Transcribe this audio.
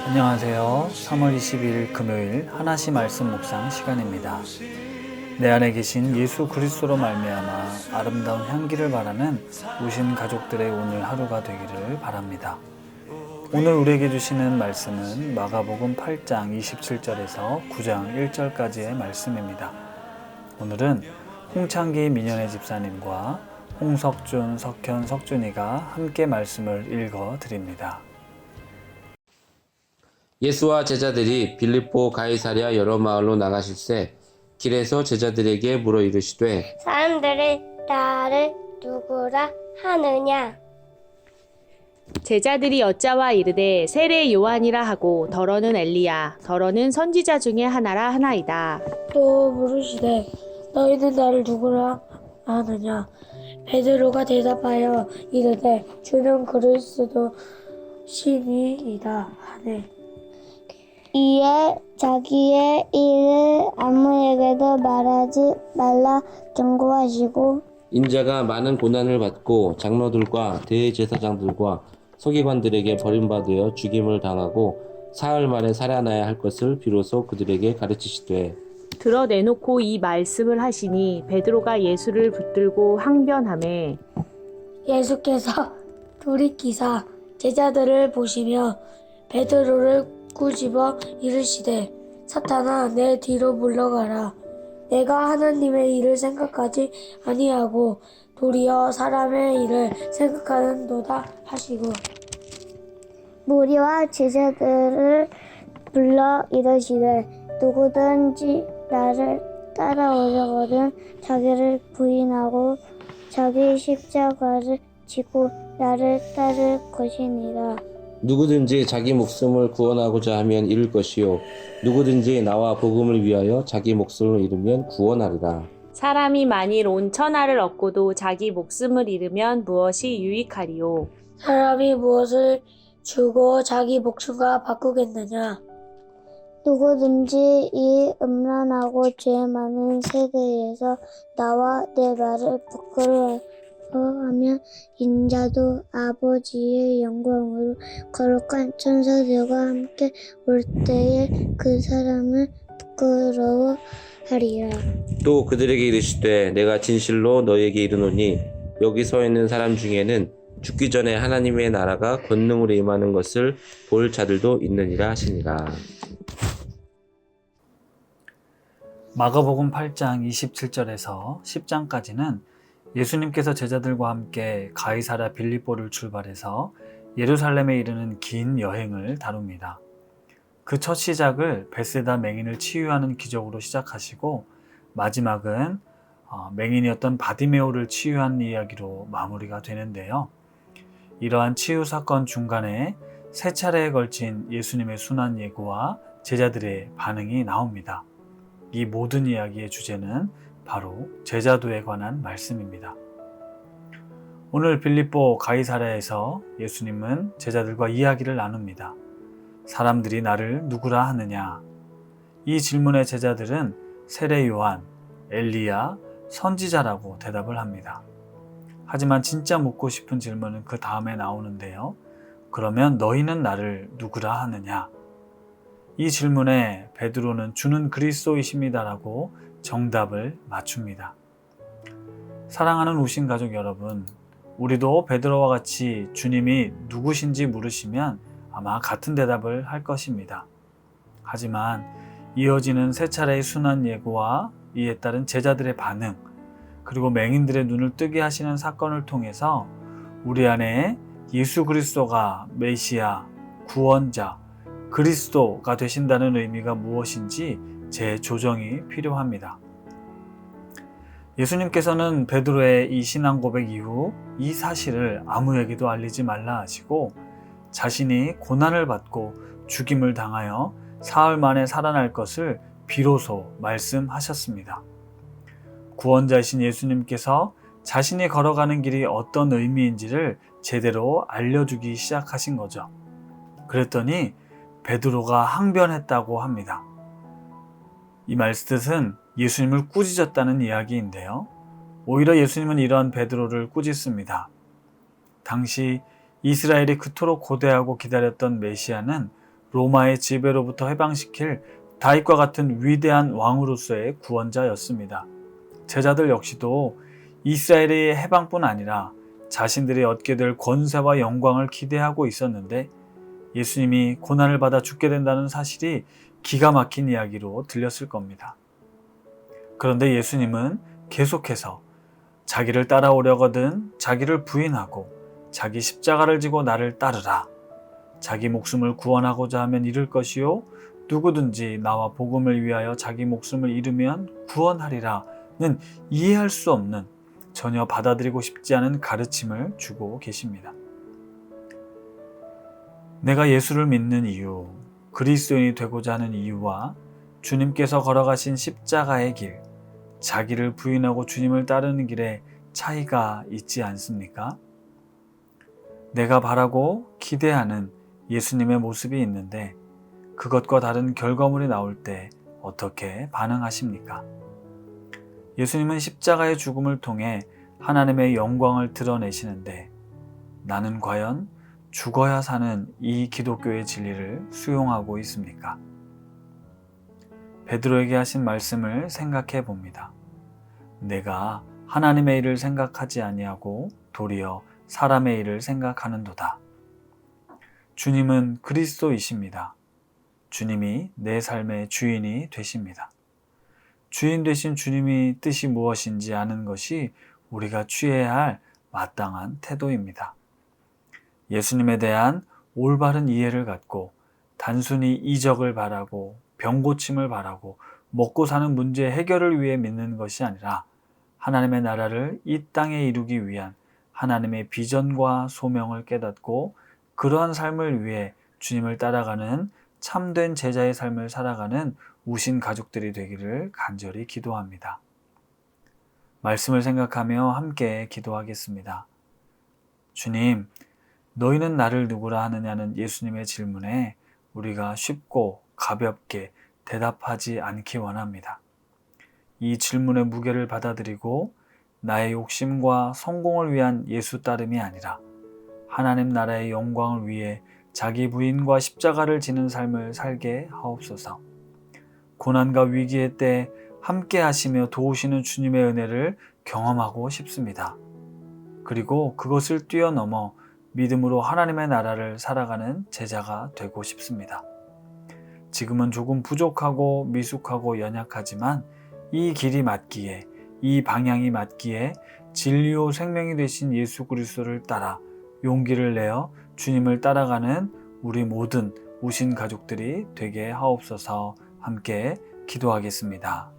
안녕하세요. 3월 22일 금요일 하나씩 말씀 묵상 시간입니다. 내 안에 계신 예수 그리스도로 말미암아 아름다운 향기를 바라는 오신 가족들의 오늘 하루가 되기를 바랍니다. 오늘 우리에게 주시는 말씀은 마가복음 8장 27절에서 9장 1절까지의 말씀입니다. 오늘은 홍창기 민현의 집사님과 홍석준, 석현, 석준이가 함께 말씀을 읽어 드립니다. 예수와 제자들이 빌립보 가이사랴 여러 마을로 나가실새 길에서 제자들에게 물어 이르시되 사람들이 나를 누구라 하느냐? 제자들이 여짜와 이르되 세례 요한이라 하고 더러는 엘리야 더러는 선지자 중에 하나라 하나이다. 또 물으시되 너희는 나를 누구라 하느냐? 베드로가 대답하여 이르되 주는 그리스도 신이이다 하네. 이에 자기의 일을 아무에게도 말하지 말라 경고하시고 인자가 많은 고난을 받고 장로들과 대제사장들과 서기관들에게 버림받아 죽임을 당하고 사흘 만에 살아나야 할 것을 비로소 그들에게 가르치시되 드러내놓고 이 말씀을 하시니 베드로가 예수를 붙들고 항변하매 예수께서 돌이키사 제자들을 보시며 베드로를 꾸집어 이르시되 사탄아 내 뒤로 물러가라. 내가 하나님의 일을 생각하지 아니하고 도리어 사람의 일을 생각하는도다 하시고 무리와 제자들을 불러 이르시되 누구든지 나를 따라오려거든 자기를 부인하고 자기 십자가를 지고 나를 따를 것이니라. 누구든지 자기 목숨을 구원하고자 하면 잃을 것이요 누구든지 나와 복음을 위하여 자기 목숨을 잃으면 구원하리라. 사람이 만일 온 천하를 얻고도 자기 목숨을 잃으면 무엇이 유익하리요? 사람이 무엇을 주고 자기 목숨과 바꾸겠느냐? 누구든지 이 음란하고 죄 많은 세대에서 나와 내 말을 부끄러워하면 인자도 아버지의 영광으로 거룩한 천사들과 함께 올 때에 그 사람을 부끄러워하리라. 또 그들에게 이르시되 내가 진실로 너희에게 이르노니 여기 서 있는 사람 중에는 죽기 전에 하나님의 나라가 권능으로 임하는 것을 볼 자들도 있느니라 하시니라. 마가복음 8장 27절에서 10장까지는 예수님께서 제자들과 함께 가이사랴 빌립보를 출발해서 예루살렘에 이르는 긴 여행을 다룹니다. 그 첫 시작을 벳세다 맹인을 치유하는 기적으로 시작하시고 마지막은 맹인이었던 바디메오를 치유한 이야기로 마무리가 되는데요. 이러한 치유 사건 중간에 세 차례에 걸친 예수님의 순환 예고와 제자들의 반응이 나옵니다. 이 모든 이야기의 주제는 바로 제자도에 관한 말씀입니다. 오늘 빌립보 가이사랴에서 예수님은 제자들과 이야기를 나눕니다. 사람들이 나를 누구라 하느냐? 이 질문에 제자들은 세례 요한, 엘리야, 선지자라고 대답을 합니다. 하지만 진짜 묻고 싶은 질문은 그 다음에 나오는데요. 그러면 너희는 나를 누구라 하느냐? 이 질문에 베드로는 주는 그리스도이십니다라고 정답을 맞춥니다. 사랑하는 우신 가족 여러분, 우리도 베드로와 같이 주님이 누구신지 물으시면 아마 같은 대답을 할 것입니다. 하지만 이어지는 세 차례의 순환 예고와 이에 따른 제자들의 반응, 그리고 맹인들의 눈을 뜨게 하시는 사건을 통해서 우리 안에 예수 그리스도가 메시아, 구원자, 그리스도가 되신다는 의미가 무엇인지 재조정이 필요합니다. 예수님께서는 베드로의 이 신앙 고백 이후 이 사실을 아무에게도 알리지 말라 하시고 자신이 고난을 받고 죽임을 당하여 사흘 만에 살아날 것을 비로소 말씀하셨습니다. 구원자이신 예수님께서 자신이 걸어가는 길이 어떤 의미인지를 제대로 알려주기 시작하신 거죠. 그랬더니 베드로가 항변했다고 합니다. 이 말뜻은 예수님을 꾸짖었다는 이야기인데요. 오히려 예수님은 이러한 베드로를 꾸짖습니다. 당시 이스라엘이 그토록 고대하고 기다렸던 메시아는 로마의 지배로부터 해방시킬 다윗과 같은 위대한 왕으로서의 구원자였습니다. 제자들 역시도 이스라엘의 해방뿐 아니라 자신들이 얻게 될 권세와 영광을 기대하고 있었는데 예수님이 고난을 받아 죽게 된다는 사실이 기가 막힌 이야기로 들렸을 겁니다. 그런데 예수님은 계속해서 자기를 따라오려거든 자기를 부인하고 자기 십자가를 지고 나를 따르라. 자기 목숨을 구원하고자 하면 잃을 것이요 누구든지 나와 복음을 위하여 자기 목숨을 잃으면 구원하리라는 이해할 수 없는 전혀 받아들이고 싶지 않은 가르침을 주고 계십니다. 내가 예수를 믿는 이유, 그리스도인이 되고자 하는 이유와 주님께서 걸어가신 십자가의 길, 자기를 부인하고 주님을 따르는 길에 차이가 있지 않습니까? 내가 바라고 기대하는 예수님의 모습이 있는데 그것과 다른 결과물이 나올 때 어떻게 반응하십니까? 예수님은 십자가의 죽음을 통해 하나님의 영광을 드러내시는데 나는 과연 죽어야 사는 이 기독교의 진리를 수용하고 있습니까? 베드로에게 하신 말씀을 생각해 봅니다. 내가 하나님의 일을 생각하지 아니하고 도리어 사람의 일을 생각하는도다. 주님은 그리스도이십니다. 주님이 내 삶의 주인이 되십니다. 주인 되신 주님이 뜻이 무엇인지 아는 것이 우리가 취해야 할 마땅한 태도입니다. 예수님에 대한 올바른 이해를 갖고 단순히 이적을 바라고 병고침을 바라고 먹고 사는 문제 해결을 위해 믿는 것이 아니라 하나님의 나라를 이 땅에 이루기 위한 하나님의 비전과 소명을 깨닫고 그러한 삶을 위해 주님을 따라가는 참된 제자의 삶을 살아가는 우신 가족들이 되기를 간절히 기도합니다. 말씀을 생각하며 함께 기도하겠습니다. 주님, 너희는 나를 누구라 하느냐는 예수님의 질문에 우리가 쉽고 가볍게 대답하지 않기 원합니다. 이 질문의 무게를 받아들이고 나의 욕심과 성공을 위한 예수 따름이 아니라 하나님 나라의 영광을 위해 자기 부인과 십자가를 지는 삶을 살게 하옵소서. 고난과 위기의 때 함께 하시며 도우시는 주님의 은혜를 경험하고 싶습니다. 그리고 그것을 뛰어넘어 믿음으로 하나님의 나라를 살아가는 제자가 되고 싶습니다. 지금은 조금 부족하고 미숙하고 연약하지만 이 길이 맞기에, 이 방향이 맞기에 진리요 생명이 되신 예수 그리스도를 따라 용기를 내어 주님을 따라가는 우리 모든 우신 가족들이 되게 하옵소서. 함께 기도하겠습니다.